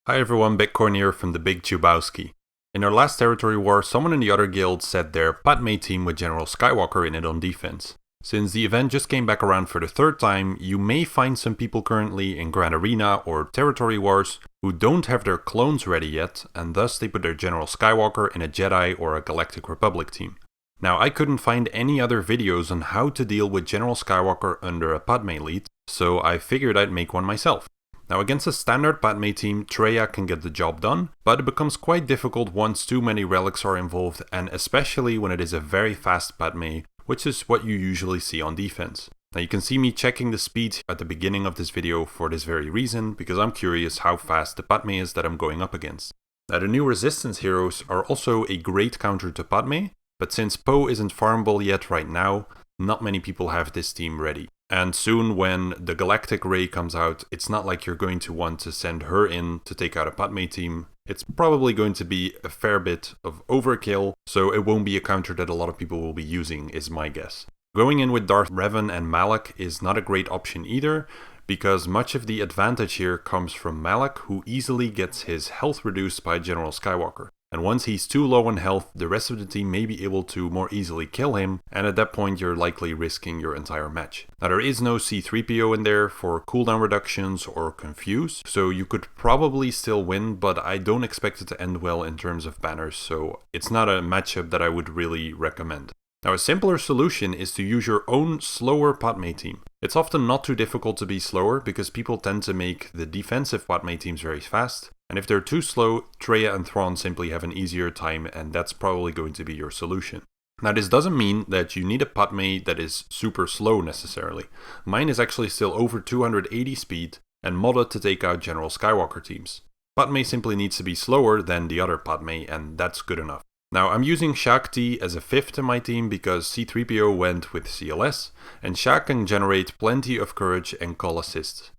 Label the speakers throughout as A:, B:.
A: Hi everyone, Bitcoin here from the Big Chubowski. In our last territory war, someone in the other guild set their Padme team with General Skywalker in it on defense. Since the event just came back around for the third time, you may find some people currently in Grand Arena or Territory Wars who don't have their clones ready yet, and thus they put their General Skywalker in a Jedi or a Galactic Republic team. Now, I couldn't find any other videos on how to deal with General Skywalker under a Padme lead, so I figured I'd make one myself. Now, against a standard Padme team, Traya can get the job done, but it becomes quite difficult once too many relics are involved, and especially when it is a very fast Padme, which is what you usually see on defense. Now, you can see me checking the speed at the beginning of this video for this very reason, because I'm curious how fast the Padme is that I'm going up against. Now, the new resistance heroes are also a great counter to Padme, but since Poe isn't farmable yet right now, not many people have this team ready. And soon when the Galactic Ray comes out, it's not like you're going to want to send her in to take out a Padme team. It's probably going to be a fair bit of overkill, so it won't be a counter that a lot of people will be using, is my guess. Going in with Darth Revan and Malak is not a great option either, because much of the advantage here comes from Malak, who easily gets his health reduced by General Skywalker. And once he's too low on health, the rest of the team may be able to more easily kill him, and at that point you're likely risking your entire match. Now, there is no C-3PO in there for cooldown reductions or confuse, so you could probably still win, but I don't expect it to end well in terms of banners, so it's not a matchup that I would really recommend. Now, a simpler solution is to use your own slower Padme team. It's often not too difficult to be slower because people tend to make the defensive Padme teams very fast. And if they're too slow, Traya and Thrawn simply have an easier time, and that's probably going to be your solution. Now, this doesn't mean that you need a Padme that is super slow necessarily. Mine is actually still over 280 speed and modded to take out General Skywalker teams. Padme simply needs to be slower than the other Padme, and that's good enough. Now, I'm using Shaq-T as a fifth in my team because C-3PO went with CLS, and Shaq can generate plenty of courage and call assists.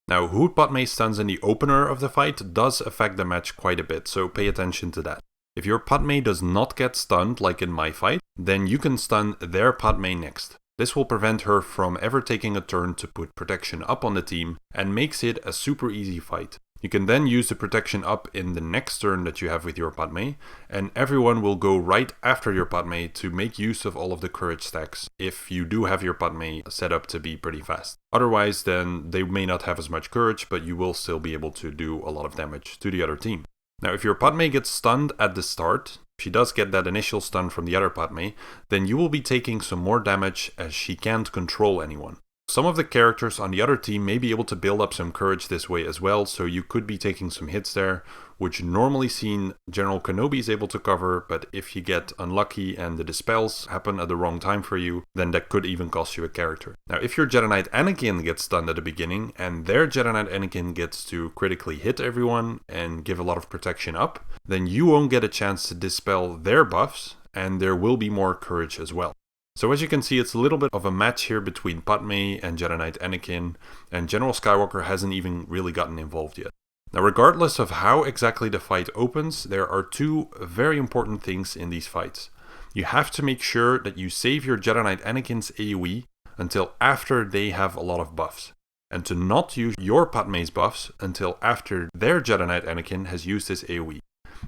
A: Now, who Padme stuns in the opener of the fight does affect the match quite a bit, so pay attention to that. If your Padme does not get stunned, like in my fight, then you can stun their Padme next. This will prevent her from ever taking a turn to put protection up on the team, and makes it a super easy fight. You can then use the protection up in the next turn that you have with your Padme, and everyone will go right after your Padme to make use of all of the courage stacks if you do have your Padme set up to be pretty fast. Otherwise, then they may not have as much courage, but you will still be able to do a lot of damage to the other team. Now, if your Padme gets stunned at the start, she does get that initial stun from the other Padme, then you will be taking some more damage as she can't control anyone. Some of the characters on the other team may be able to build up some courage this way as well, so you could be taking some hits there, which normally seen General Kenobi is able to cover, but if you get unlucky and the dispels happen at the wrong time for you, then that could even cost you a character. Now, if your Jedi Knight Anakin gets stunned at the beginning, and their Jedi Knight Anakin gets to critically hit everyone and give a lot of protection up, then you won't get a chance to dispel their buffs, and there will be more courage as well. So as you can see, it's a little bit of a match here between Padme and Jedi Knight Anakin, and General Skywalker hasn't even really gotten involved yet. Now, regardless of how exactly the fight opens, there are two very important things in these fights. You have to make sure that you save your Jedi Knight Anakin's AoE until after they have a lot of buffs, and to not use your Padme's buffs until after their Jedi Knight Anakin has used his AoE.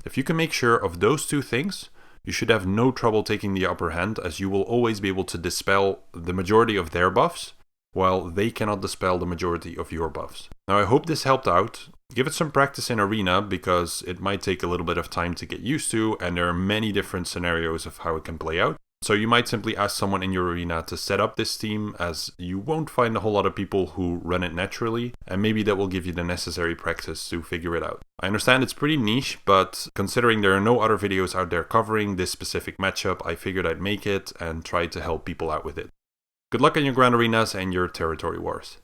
A: If you can make sure of those two things, you should have no trouble taking the upper hand, as you will always be able to dispel the majority of their buffs, while they cannot dispel the majority of your buffs. Now, I hope this helped out. Give it some practice in Arena, because it might take a little bit of time to get used to, and there are many different scenarios of how it can play out. So you might simply ask someone in your arena to set up this team, as you won't find a whole lot of people who run it naturally, and maybe that will give you the necessary practice to figure it out. I understand it's pretty niche, but considering there are no other videos out there covering this specific matchup, I figured I'd make it and try to help people out with it. Good luck in your Grand Arenas and your Territory Wars.